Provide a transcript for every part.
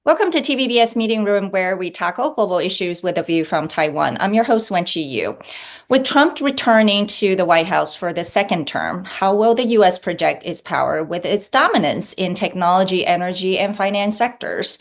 Welcome to TVBS Meeting Room, where we tackle global issues with a view from Taiwan. I'm your host, Wenqi Yu. With Trump returning to the White House for the second term, how will the U.S. project its power with its dominance in technology, energy, and finance sectors?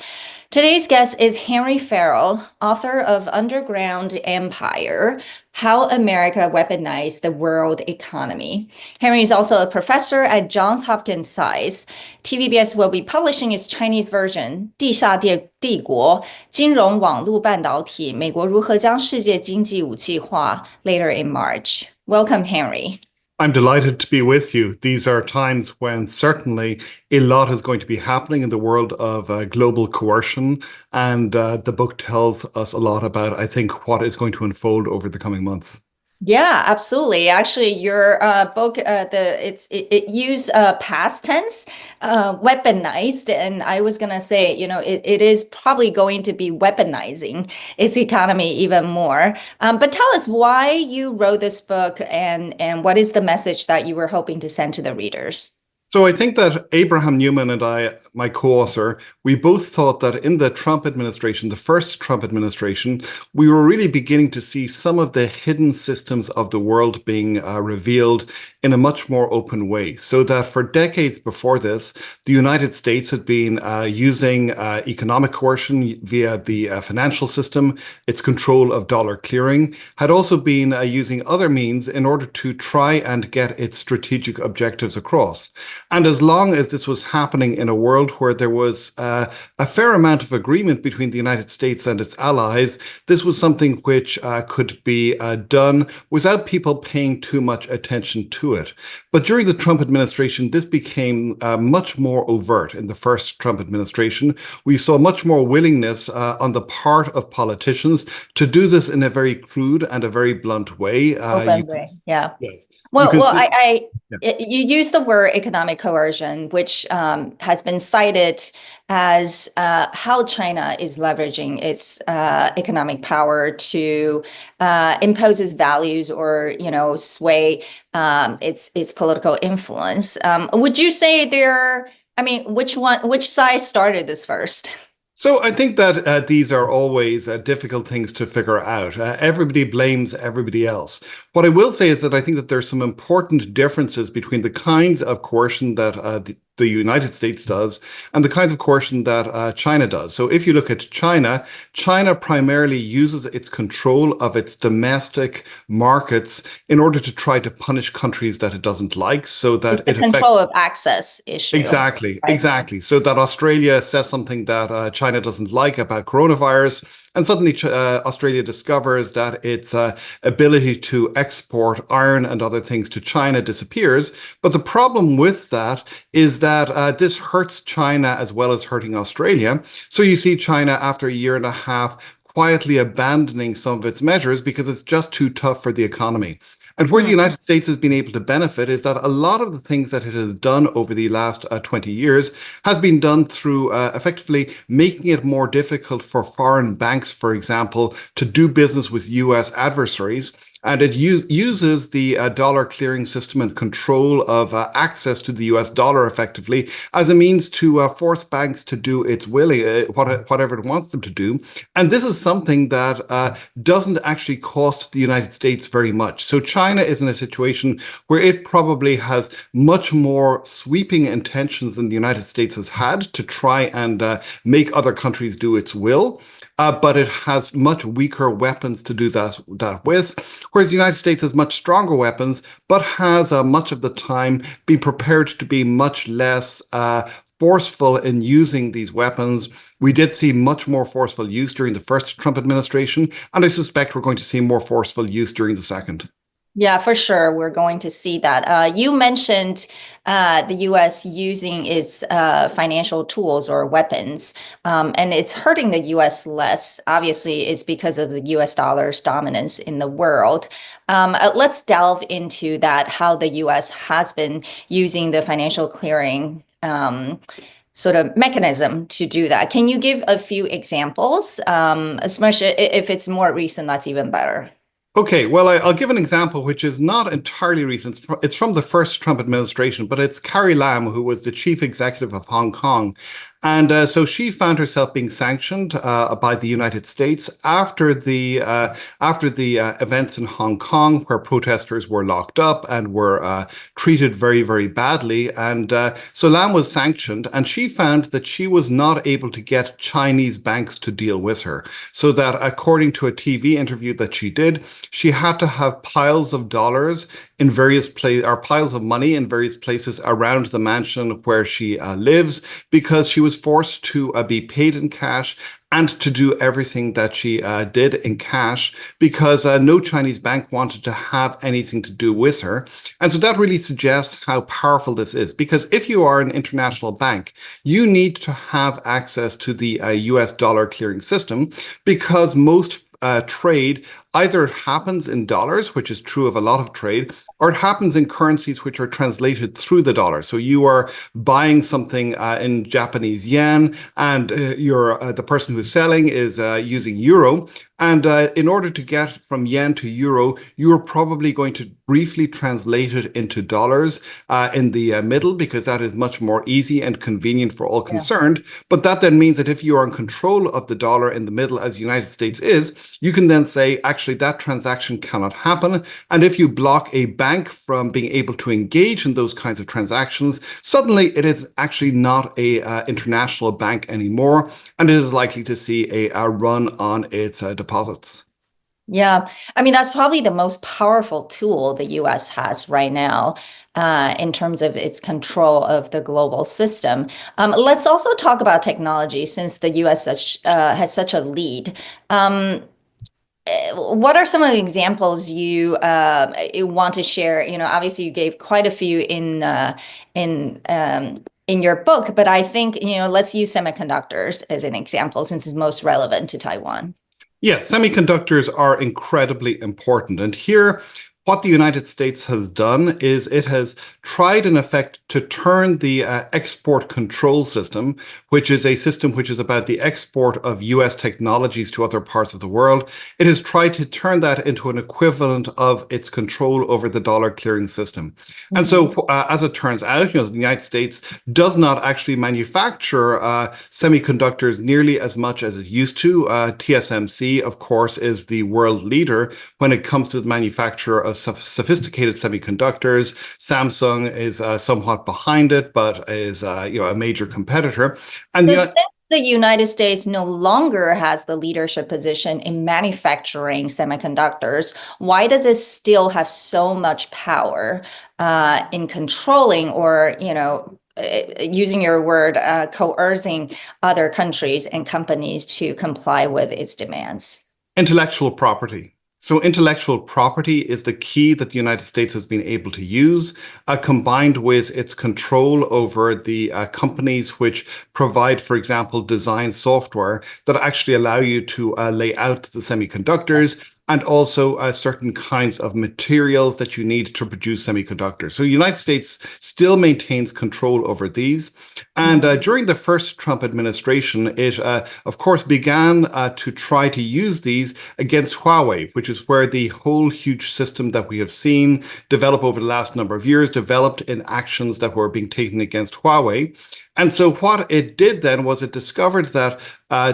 Today's guest is Henry Farrell, author of Underground Empire: How America Weaponized the World Economy. Henry is also a professor at Johns Hopkins SAIS. TVBS will be publishing its Chinese version, 地下帝国：金融网络半导体，美国如何将世界经济武器化 later in March. Welcome, Henry. I'm delighted to be with you. These are times when certainly a lot is going to be happening in the world of global coercion, and the book tells us a lot about, I think, what is going to unfold over the coming months. Yeah, absolutely. Actually, your book, it used past tense, weaponized, and I was gonna say, it is probably going to be weaponizing its economy even more. But tell us why you wrote this book, and what is the message that you were hoping to send to the readers? So I think that Abraham Newman and I, my co-author, we both thought that in the Trump administration, the first Trump administration, we were really beginning to see some of the hidden systems of the world being revealed in a much more open way. So that for decades before this, the United States had been using economic coercion via the financial system, its control of dollar clearing, had also been using other means in order to try and get its strategic objectives across. And as long as this was happening in a world where there was a fair amount of agreement between the United States and its allies, this was something which could be done without people paying too much attention to it. But during the Trump administration, this became much more overt. In the first Trump administration, we saw much more willingness on the part of politicians to do this in a very crude and a very blunt way. Open way, yeah. Yes. Well, Yeah. You use the word economic coercion, which has been cited as how China is leveraging its economic power to impose its values or, sway its political influence. Would you say which side started this first? So I think that these are always difficult things to figure out. Everybody blames everybody else. What I will say is that I think that there's some important differences between the kinds of coercion that the United States does and the kinds of coercion that China does. So if you look at China, China primarily uses its control of its domestic markets in order to try to punish countries that it doesn't like, so that the control of access issue. Exactly, right? Exactly. So that Australia says something that China doesn't like about coronavirus, and suddenly Australia discovers that its ability to export iron and other things to China disappears. But the problem with that is that this hurts China as well as hurting Australia. So you see China, after a year and a half, quietly abandoning some of its measures because it's just too tough for the economy. And where the United States has been able to benefit is that a lot of the things that it has done over the last 20 years has been done through effectively making it more difficult for foreign banks, for example, to do business with US adversaries. And it uses the dollar clearing system and control of access to the US dollar effectively as a means to force banks to do its willing, whatever it wants them to do. And this is something that doesn't actually cost the United States very much. So China is in a situation where it probably has much more sweeping intentions than the United States has had to try and make other countries do its will. But it has much weaker weapons to do that with, whereas the United States has much stronger weapons, but has much of the time been prepared to be much less forceful in using these weapons. We did see much more forceful use during the first Trump administration, and I suspect we're going to see more forceful use during the second. Yeah, for sure. We're going to see that. You mentioned the U.S. using its financial tools or weapons, and it's hurting the U.S. less. Obviously, it's because of the U.S. dollar's dominance in the world. Let's delve into that, how the U.S. has been using the financial clearing sort of mechanism to do that. Can you give a few examples? Especially if it's more recent, that's even better. Okay, well, I'll give an example which is not entirely recent. It's from the first Trump administration, but it's Carrie Lam, who was the chief executive of Hong Kong. And so she found herself being sanctioned by the United States after the events in Hong Kong, where protesters were locked up and were treated very, very badly. And so Lam was sanctioned, and she found that she was not able to get Chinese banks to deal with her. So that, according to a TV interview that she did, she had to have piles of dollars in various places, or piles of money in various places around the mansion where she lives, because she was forced to be paid in cash and to do everything that she did in cash, because no Chinese bank wanted to have anything to do with her. And so that really suggests how powerful this is, because if you are an international bank, you need to have access to the US dollar clearing system, because most trade either happens in dollars, which is true of a lot of trade, or it happens in currencies which are translated through the dollar. So you are buying something in Japanese yen, and the person who's selling is using euro. And in order to get from yen to euro, you are probably going to briefly translate it into dollars in the middle, because that is much more easy and convenient for all Yeah. concerned. But that then means that if you are in control of the dollar in the middle, as the United States is, you can then say, actually, that transaction cannot happen. And if you block a bank from being able to engage in those kinds of transactions, suddenly it is actually not a international bank anymore, and it is likely to see a run on its deposits. Yeah, I mean, that's probably the most powerful tool the US has right now in terms of its control of the global system. Let's also talk about technology, since the has such a lead. What are some of the examples you want to share? You know, obviously you gave quite a few in in your book, but I think, let's use semiconductors as an example, since it's most relevant to Taiwan. Yeah, semiconductors are incredibly important. And here, what the United States has done is it has tried, in effect, to turn the export control system, which is a system which is about the export of US technologies to other parts of the world. It has tried to turn that into an equivalent of its control over the dollar clearing system. And Mhm. so, as it turns out, the United States does not actually manufacture semiconductors nearly as much as it used to. TSMC, of course, is the world leader when it comes to the manufacture of sophisticated semiconductors. Samsung is somewhat behind it, but is a major competitor. And So since the United States no longer has the leadership position in manufacturing semiconductors, why does it still have so much power in controlling, or, using your word, coercing other countries and companies to comply with its demands? intellectual property. So, intellectual property is the key that the United States has been able to use, combined with its control over the companies which provide, for example, design software that actually allow you to lay out the semiconductors, and also certain kinds of materials that you need to produce semiconductors. So, the United States still maintains control over these. And Mhm. during the first Trump administration, it, of course, began to try to use these against Huawei, which is where the whole huge system that we have seen develop over the last number of years developed in actions that were being taken against Huawei. And so what it did then was it discovered that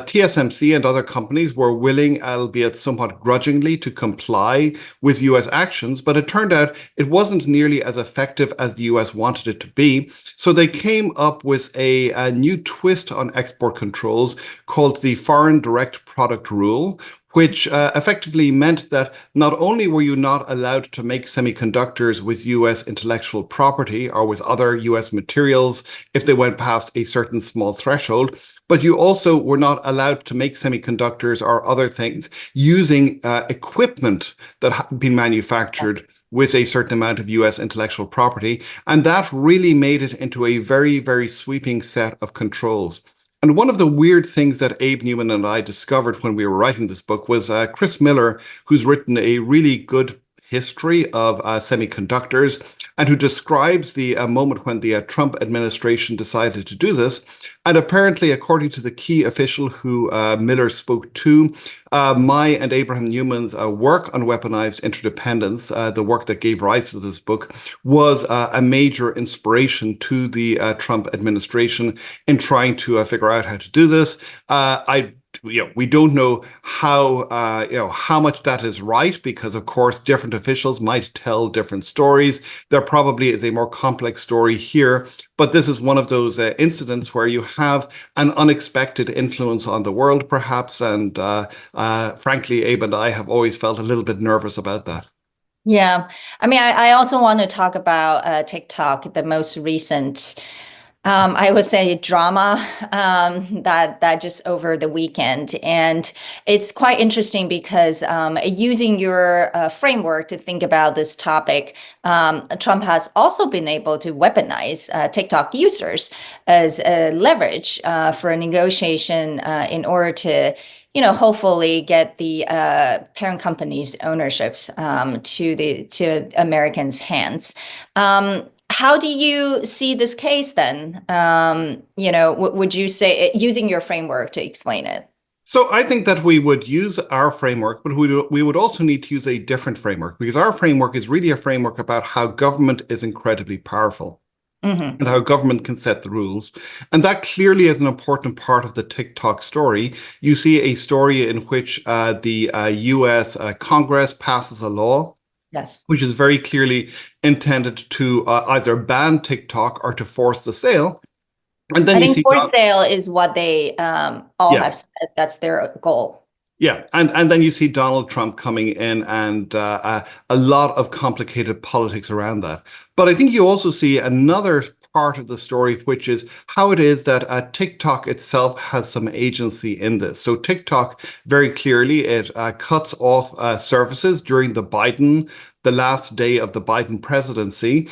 TSMC and other companies were willing, albeit somewhat grudgingly, to comply with US actions, but it turned out it wasn't nearly as effective as the US wanted it to be. So they came up with a new twist on export controls called the Foreign Direct Product Rule, which effectively meant that not only were you not allowed to make semiconductors with US intellectual property or with other US materials if they went past a certain small threshold, but you also were not allowed to make semiconductors or other things using equipment that had been manufactured with a certain amount of US intellectual property. And that really made it into a very, very sweeping set of controls. And one of the weird things that Abe Newman and I discovered when we were writing this book was Chris Miller, who's written a really good history of semiconductors and who describes the moment when the Trump administration decided to do this. And apparently, according to the key official who Miller spoke to, my and Abraham Newman's work on weaponized interdependence, the work that gave rise to this book, was a major inspiration to the Trump administration in trying to figure out how to do this. We don't know how much that is right because, of course, different officials might tell different stories. There probably is a more complex story here, but this is one of those incidents where you have an unexpected influence on the world, perhaps. And frankly, Abe and I have always felt a little bit nervous about that. Yeah. I mean, I also want to talk about TikTok, the most recent, I would say, drama that just over the weekend. And it's quite interesting because using your framework to think about this topic, Trump has also been able to weaponize TikTok users as a leverage for a negotiation in order to hopefully get the parent company's ownerships to Americans' hands. How do you see this case then? Would you say using your framework to explain it? So I think that we would use our framework, but we would also need to use a different framework because our framework is really a framework about how government is incredibly powerful Hmm. and how government can set the rules. And that clearly is an important part of the TikTok story. You see a story in which the US Congress passes a law Yes. which is very clearly intended to either ban TikTok or to force the sale. And then I you think see, for sale is what they all yeah, have said. That's their goal. yeah, and then you see Donald Trump coming in and a lot of complicated politics around that. But I think you also see another part of the story, which is how it is that TikTok itself has some agency in this. So TikTok, very clearly, it cuts off services during the last day of the Biden presidency,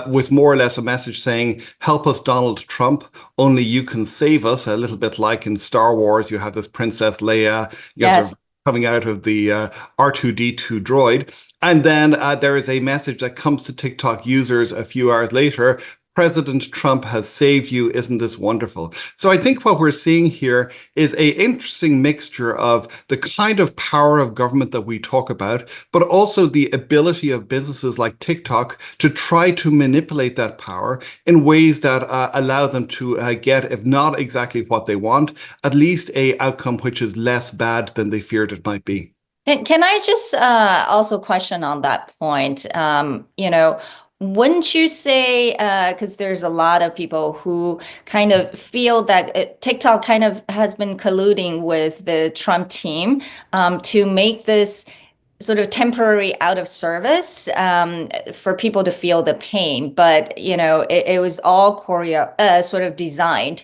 with more or less a message saying, help us, Donald Trump, only you can save us, a little bit like in Star Wars, you have this Princess Leia, you guys are Yes. coming out of the R2D2 droid. And then there is a message that comes to TikTok users a few hours later. President Trump has saved you. Isn't this wonderful? So I think what we're seeing here is a interesting mixture of the kind of power of government that we talk about, but also the ability of businesses like TikTok to try to manipulate that power in ways that allow them to get, if not exactly what they want, at least a outcome which is less bad than they feared it might be. Can I just also question on that point? Wouldn't you say, because there's a lot of people who kind of feel that TikTok kind of has been colluding with the Trump team to make this sort of temporary out of service for people to feel the pain, but it was all sort of designed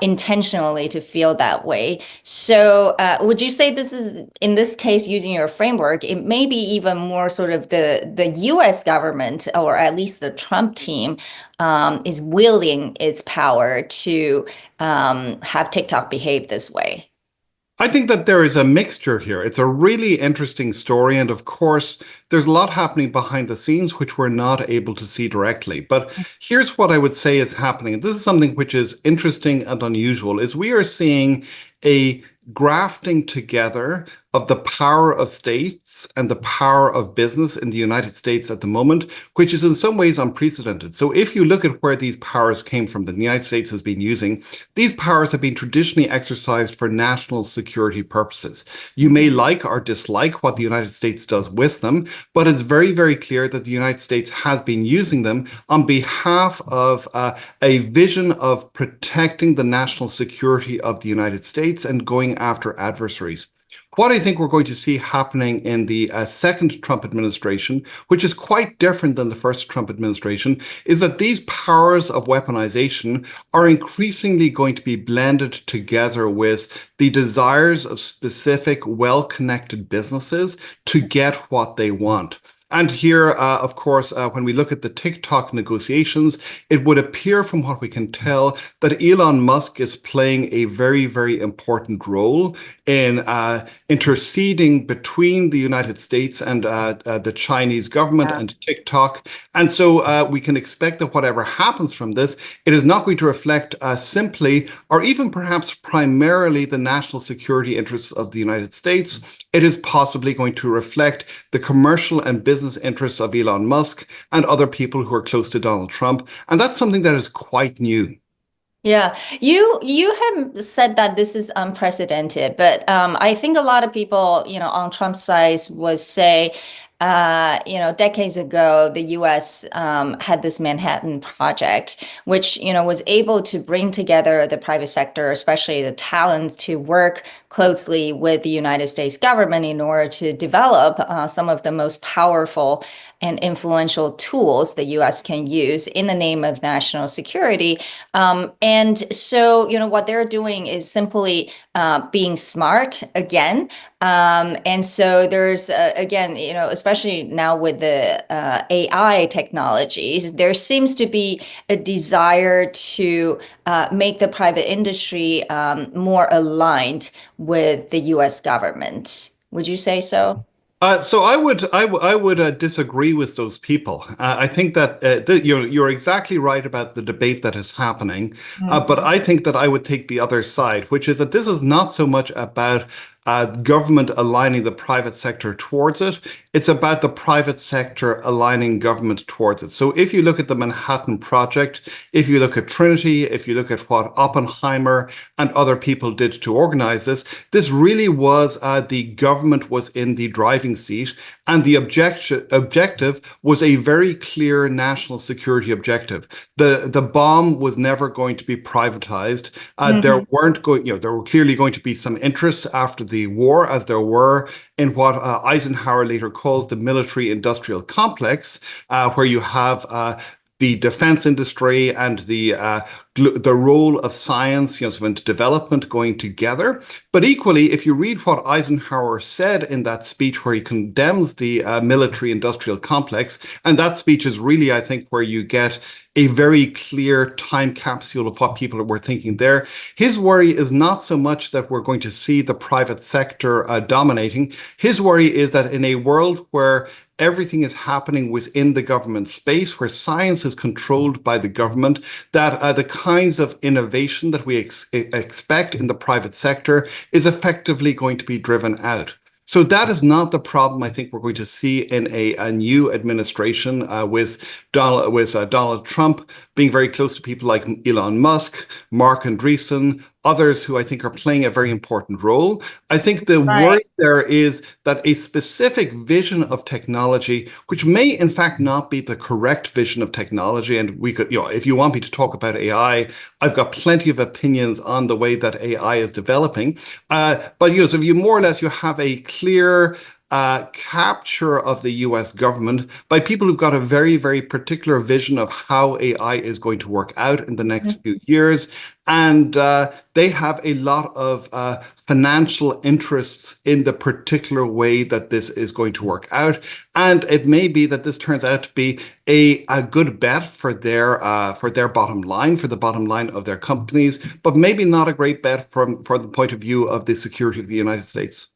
intentionally to feel that way. So would you say this is, in this case, using your framework, it may be even more sort of the US government, or at least the Trump team, is wielding its power to have TikTok behave this way? I think that there is a mixture here. It's a really interesting story. And of course, there's a lot happening behind the scenes, which we're not able to see directly. But here's what I would say is happening. This is something which is interesting and unusual, is we are seeing a grafting together of the power of states and the power of business in the United States at the moment, which is in some ways unprecedented. So if you look at where these powers came from, that the United States has been using, these powers have been traditionally exercised for national security purposes. You may like or dislike what the United States does with them, but it's very, very clear that the United States has been using them on behalf of a vision of protecting the national security of the United States and going after adversaries. What I think we're going to see happening in the second Trump administration, which is quite different than the first Trump administration, is that these powers of weaponization are increasingly going to be blended together with the desires of specific, well-connected businesses to get what they want. And here, of course, when we look at the TikTok negotiations, it would appear from what we can tell that Elon Musk is playing a very, very important role in interceding between the United States and the Chinese government Yeah. and TikTok. And so we can expect that whatever happens from this, it is not going to reflect simply or even perhaps primarily the national security interests of the United States. It is possibly going to reflect the commercial and business interests of Elon Musk and other people who are close to Donald Trump. And that's something that is quite new. Yeah, you have said that this is unprecedented, but I think a lot of people, on Trump's side would say, decades ago, the U.S. Had this Manhattan Project, which, was able to bring together the private sector, especially the talent, to work closely with the United States government in order to develop some of the most powerful and influential tools the U.S. can use in the name of national security. And so, what they're doing is simply being smart again. And so there's, again, especially now with the AI technologies, there seems to be a desire to make the private industry more aligned with the US government. Would you say so? So I would disagree with those people. I think that you're exactly right about the debate that is happening, but Mhm. I think that I would take the other side, which is that this is not so much about government aligning the private sector towards it. It's about the private sector aligning government towards it. So if you look at the Manhattan Project, if you look at Trinity, if you look at what Oppenheimer and other people did to organize this, this really was the government was in the driving seat, and the objective was a very clear national security objective. The bomb was never going to be privatized. There Mhm. weren't going, there were clearly going to be some interests after the war, as there were in what Eisenhower later calls the military-industrial complex, where you have the defense industry and the role of science, sort of development going together. But equally, if you read what Eisenhower said in that speech where he condemns the military-industrial complex, and that speech is really, I think, where you get a very clear time capsule of what people were thinking there. His worry is not so much that we're going to see the private sector dominating. His worry is that in a world where everything is happening within the government space, where science is controlled by the government, that the kinds of innovation that we expect in the private sector is effectively going to be driven out. So that is not the problem I think we're going to see in a new administration with Donald Trump being very close to people like Elon Musk, Mark Andreessen, others who I think are playing a very important role. I think the Right. worry there is that a specific vision of technology, which may in fact not be the correct vision of technology, and we could, if you want me to talk about AI, I've got plenty of opinions on the way that AI is developing. But so if you more or less you have a clear capture of the US government by people who've got a very, very particular vision of how AI is going to work out in the next few years. And they have a lot of financial interests in the particular way that this is going to work out. And it may be that this turns out to be a good bet for their bottom line, for the bottom line of their companies, but maybe not a great bet for the point of view of the security of the United States.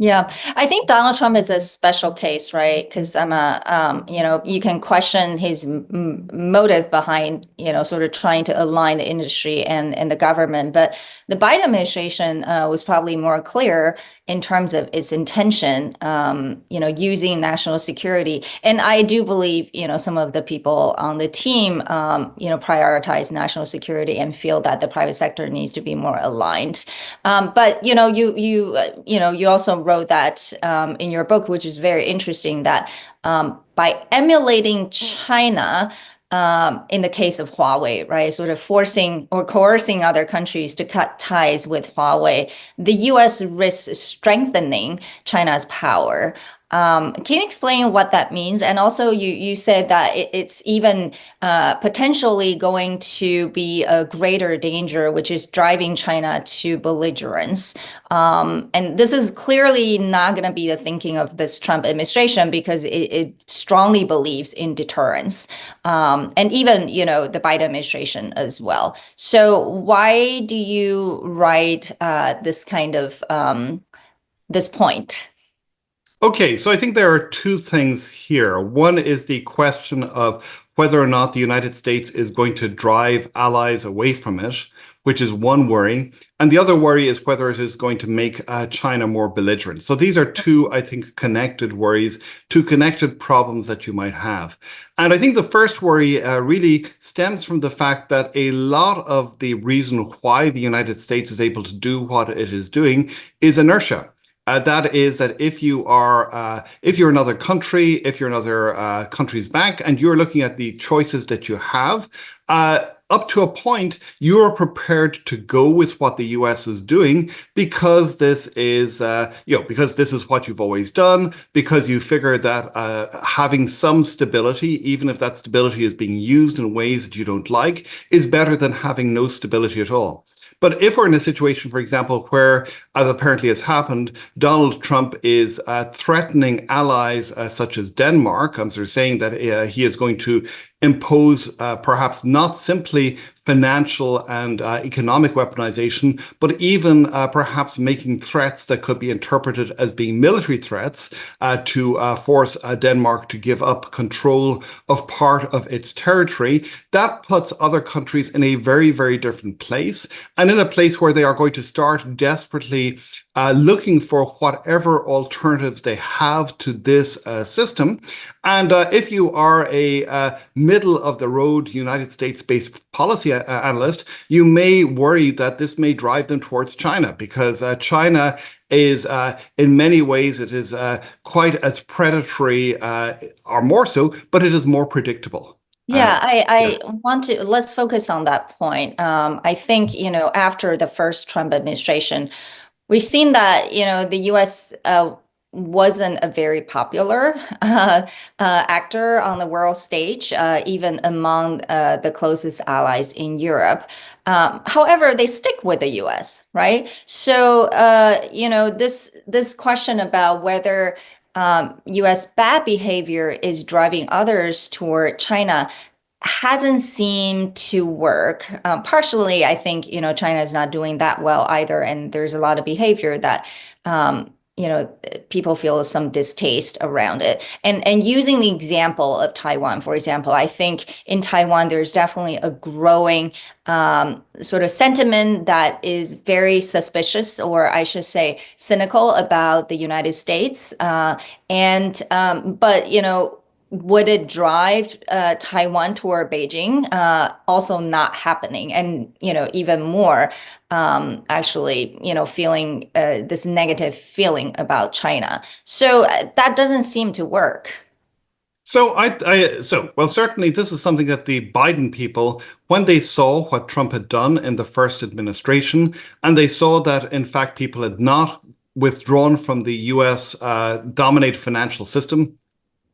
Yeah, I think Donald Trump is a special case, right? Because you can question his motive behind, sort of trying to align the industry and the government. But the Biden administration was probably more clear in terms of its intention, using national security. And I do believe, some of the people on the team, prioritize national security and feel that the private sector needs to be more aligned. But you also wrote that in your book, which is very interesting, that by emulating China, in the case of Huawei, right, sort of forcing or coercing other countries to cut ties with Huawei, the U.S. risks strengthening China's power. Can you explain what that means? And also, you said that it's even potentially going to be a greater danger, which is driving China to belligerence. And this is clearly not going to be the thinking of this Trump administration because it strongly believes in deterrence, and even the Biden administration as well. So why do you write this kind of this point? Okay, so I think there are two things here. One is the question of whether or not the United States is going to drive allies away from it, which is one worry. And the other worry is whether it is going to make China more belligerent. So these are two, I think, connected worries, two connected problems that you might have. And I think the first worry really stems from the fact that a lot of the reason why the United States is able to do what it is doing is inertia. That is that if you're another country, if you're another country's bank, and you're looking at the choices that you have, up to a point, you're prepared to go with what the US is doing because this is, because this is what you've always done, because you figure that having some stability, even if that stability is being used in ways that you don't like, is better than having no stability at all. But if we're in a situation, for example, where, as apparently has happened, Donald Trump is threatening allies such as Denmark, I'm sort of saying that he is going to impose perhaps not simply financial and economic weaponization, but even perhaps making threats that could be interpreted as being military threats to force Denmark to give up control of part of its territory. That puts other countries in a very, very different place, and in a place where they are going to start desperately looking for whatever alternatives they have to this system. And if you are a middle of the road United States based policy analyst, you may worry that this may drive them towards China because China is in many ways it is quite as predatory or more so, but it is more predictable. Yeah, Yeah. I want to let's focus on that point. I think, after the first Trump administration, we've seen that, the US wasn't a very popular actor on the world stage, even among the closest allies in Europe. However, they stick with the US, right? So, this question about whether US bad behavior is driving others toward China hasn't seemed to work. Partially, I think, China is not doing that well either, and there's a lot of behavior that people feel some distaste around it. And using the example of Taiwan, for example, I think in Taiwan there's definitely a growing sort of sentiment that is very suspicious, or I should say, cynical about the United States. But would it drive Taiwan toward Beijing? Also not happening. And, even more, actually, feeling this negative feeling about China. So that doesn't seem to work. Well, certainly this is something that the Biden people, when they saw what Trump had done in the first administration, and they saw that in fact people had not withdrawn from the US dominated financial system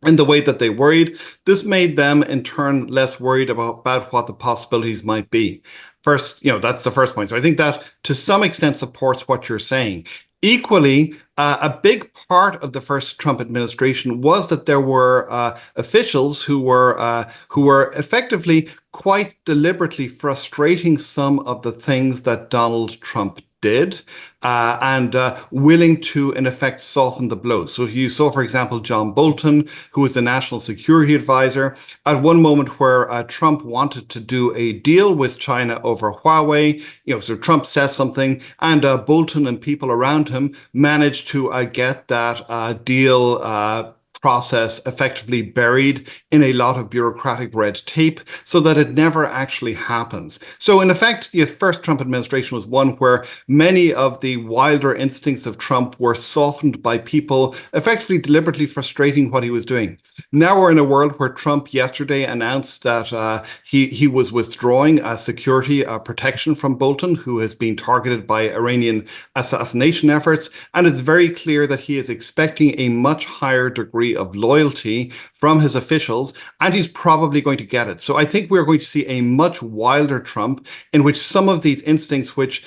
in the way that they worried, this made them in turn less worried about what the possibilities might be. First, that's the first point. So I think that to some extent supports what you're saying. Equally, a big part of the first Trump administration was that there were officials who were effectively quite deliberately frustrating some of the things that Donald Trump did, and willing to, in effect, soften the blow. So you saw, for example, John Bolton, who was the national security advisor, at one moment where Trump wanted to do a deal with China over Huawei. So Trump says something, and Bolton and people around him managed to get that deal process effectively buried in a lot of bureaucratic red tape so that it never actually happens. So in effect, the first Trump administration was one where many of the wilder instincts of Trump were softened by people effectively deliberately frustrating what he was doing. Now we're in a world where Trump yesterday announced that he was withdrawing security protection from Bolton, who has been targeted by Iranian assassination efforts. And it's very clear that he is expecting a much higher degree of loyalty from his officials, and he's probably going to get it. So I think we're going to see a much wilder Trump in which some of these instincts, which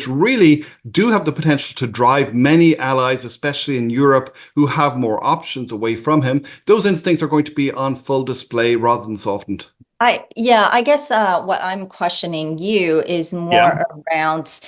really do have the potential to drive many allies, especially in Europe, who have more options away from him. Those instincts are going to be on full display rather than softened. I guess what I'm questioning you is Yeah. more around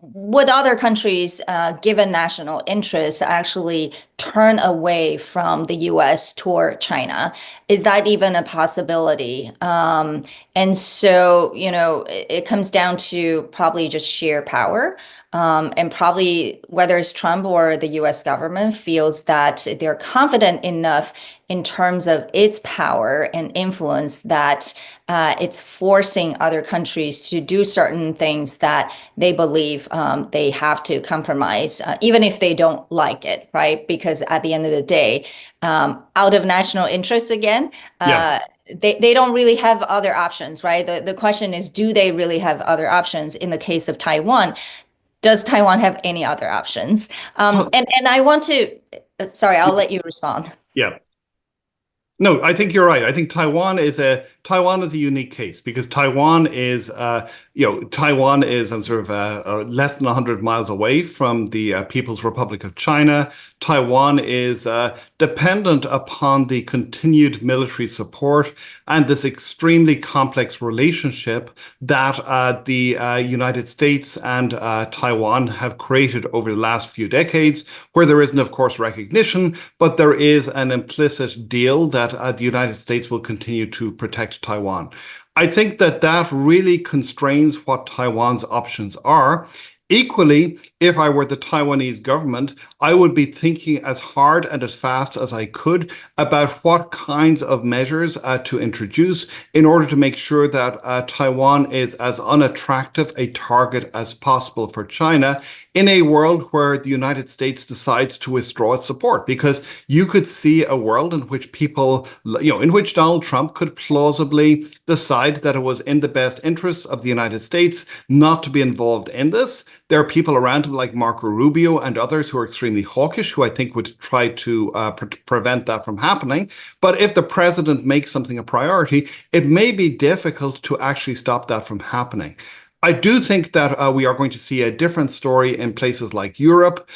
would other countries, given national interests, actually turn away from the US toward China? Is that even a possibility? And so, it comes down to probably just sheer power. And probably whether it's Trump or the US government feels that they're confident enough in terms of its power and influence that it's forcing other countries to do certain things that they believe they have to compromise, even if they don't like it, right? Because at the end of the day, out of national interest again, Yeah. they don't really have other options, right? The question is, do they really have other options? In the case of Taiwan, does Taiwan have any other options? Well, And I want to, sorry, I'll let you respond. yeah. No, I think you're right. I think Taiwan is a unique case because Taiwan is sort of less than 100 miles away from the People's Republic of China. Taiwan is dependent upon the continued military support and this extremely complex relationship that the United States and Taiwan have created over the last few decades, where there isn't, of course, recognition, but there is an implicit deal that the United States will continue to protect Taiwan. I think that that really constrains what Taiwan's options are. Equally, if I were the Taiwanese government, I would be thinking as hard and as fast as I could about what kinds of measures to introduce in order to make sure that Taiwan is as unattractive a target as possible for China in a world where the United States decides to withdraw its support. Because you could see a world in which in which Donald Trump could plausibly decide that it was in the best interests of the United States not to be involved in this. There are people around him like Marco Rubio and others who are extremely hawkish, who I think would try to prevent that from happening. But if the president makes something a priority, it may be difficult to actually stop that from happening. I do think that we are going to see a different story in places like Europe,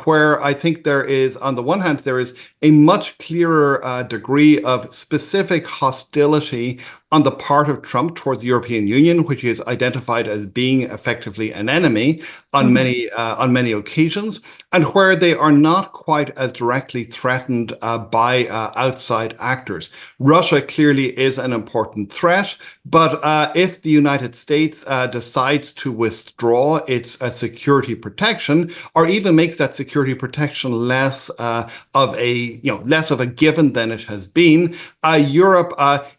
where I think there is, on the one hand, there is a much clearer degree of specific hostility on the part of Trump towards the European Union, which he has identified as being effectively an enemy on many occasions, and where they are not quite as directly threatened by outside actors. Russia clearly is an important threat, but if the United States decides to withdraw its security protection, or even makes that security protection less of a given than it has been, Europe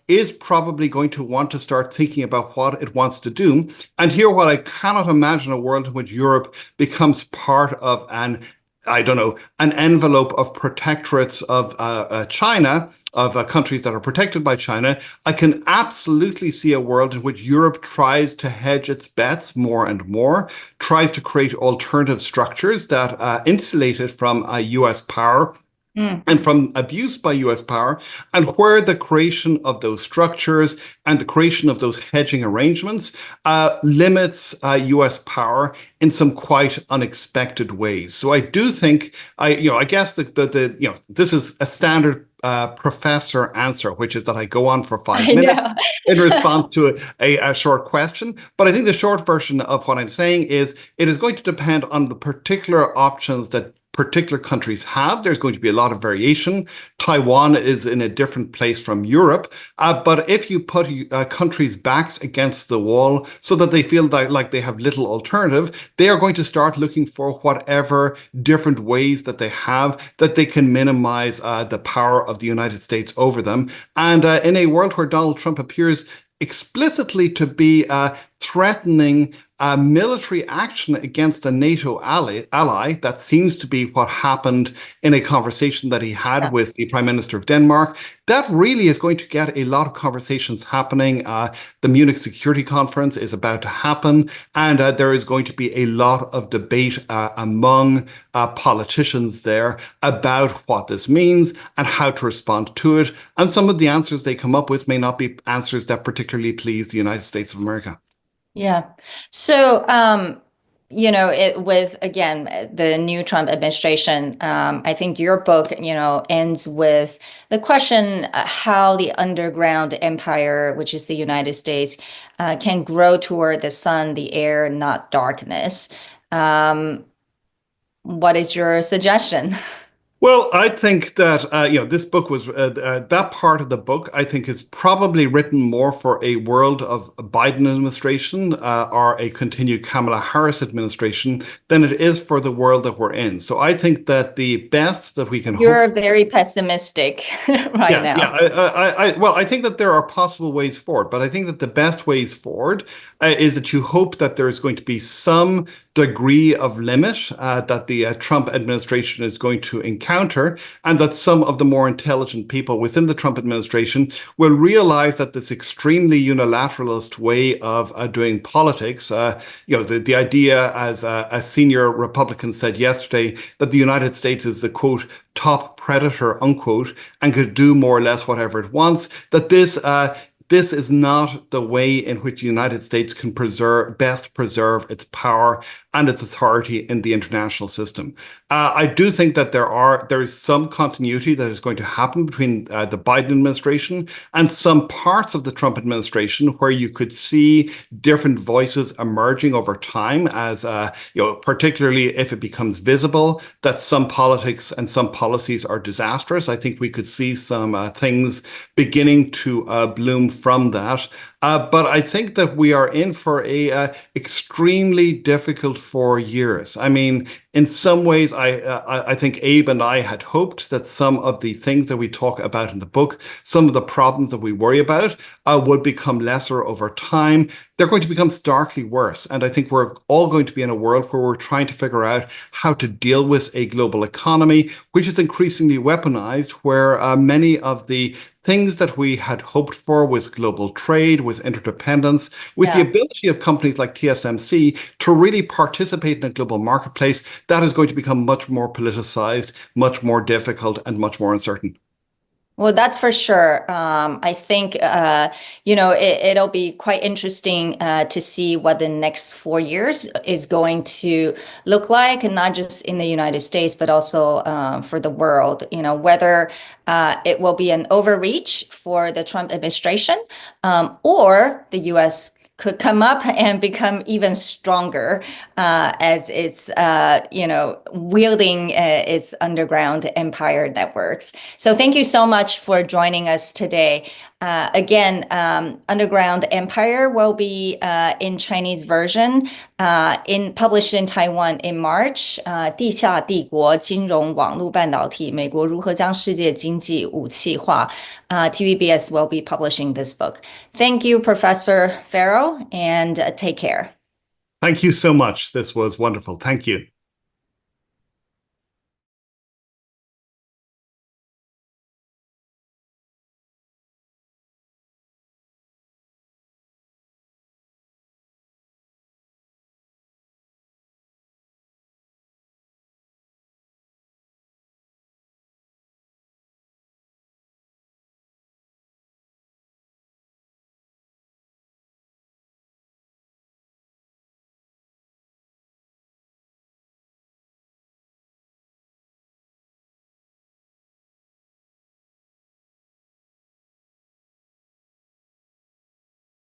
is probably going to want to start thinking about what it wants to do. And here, while I cannot imagine a world in which Europe becomes part of an envelope of protectorates of China, of countries that are protected by China, I can absolutely see a world in which Europe tries to hedge its bets more and more, tries to create alternative structures that insulate it from US power and from abuse by US power, and where the creation of those structures and the creation of those hedging arrangements limits US power in some quite unexpected ways. So I do think, I guess this is a standard professor answer, which is that I go on for five I minutes know. in response to a short question. But I think the short version of what I'm saying is it is going to depend on the particular options that particular countries have. There's going to be a lot of variation. Taiwan is in a different place from Europe. But if you put countries' backs against the wall so that they feel like they have little alternative, they are going to start looking for whatever different ways that they have that they can minimize the power of the United States over them. And in a world where Donald Trump appears explicitly to be threatening military action against a NATO ally. That seems to be what happened in a conversation that he had Yeah. with the Prime Minister of Denmark. That really is going to get a lot of conversations happening. The Munich Security Conference is about to happen, and there is going to be a lot of debate among politicians there about what this means and how to respond to it. And some of the answers they come up with may not be answers that particularly please the United States of America. Yeah. So, with again the new Trump administration, I think your book, ends with the question how the underground empire, which is the United States, can grow toward the sun, the air, not darkness. Um, what is your suggestion? Well, I think that this book was that part of the book. I think is probably written more for a world of Biden administration or a continued Kamala Harris administration than it is for the world that we're in. So I think that the best that we can hope You're for. very pessimistic right Yeah, yeah. now. Well, I think that there are possible ways forward, but I think that the best ways forward is that you hope that there is going to be some degree of limit that the Trump administration is going to encounter, and that some of the more intelligent people within the Trump administration will realize that this extremely unilateralist way of doing politics, the idea, as a senior Republican said yesterday, that the United States is the quote top predator, unquote, and could do more or less whatever it wants, that this is not the way in which the United States can best preserve its power and its authority in the international system. I do think that there is some continuity that is going to happen between the Biden administration and some parts of the Trump administration, where you could see different voices emerging over time, as particularly if it becomes visible that some politics and some policies are disastrous. I think we could see some things beginning to bloom from that. But I think that we are in for a extremely difficult 4 years. I mean, in some ways, I think Abe and I had hoped that some of the things that we talk about in the book, some of the problems that we worry about, would become lesser over time. They're going to become starkly worse. And I think we're all going to be in a world where we're trying to figure out how to deal with a global economy, which is increasingly weaponized, where many of the things that we had hoped for with global trade, with interdependence, with the Yeah. ability of companies like TSMC to really participate in a global marketplace, that is going to become much more politicized, much more difficult, and much more uncertain. Well, that's for sure. I think, it'll be quite interesting to see what the next 4 years is going to look like, and not just in the United States, but also for the world. Whether it will be an overreach for the Trump administration, or the US could come up and become even stronger as it's, wielding its underground empire networks. So thank you so much for joining us today. Again, Underground Empire will be in Chinese version, published in Taiwan in March. 地下帝国金融网络半导体，美国如何将世界经济武器化? TVBS will be publishing this book. Thank you, Professor Farrow, and take care. Thank you so much. This was wonderful. Thank you.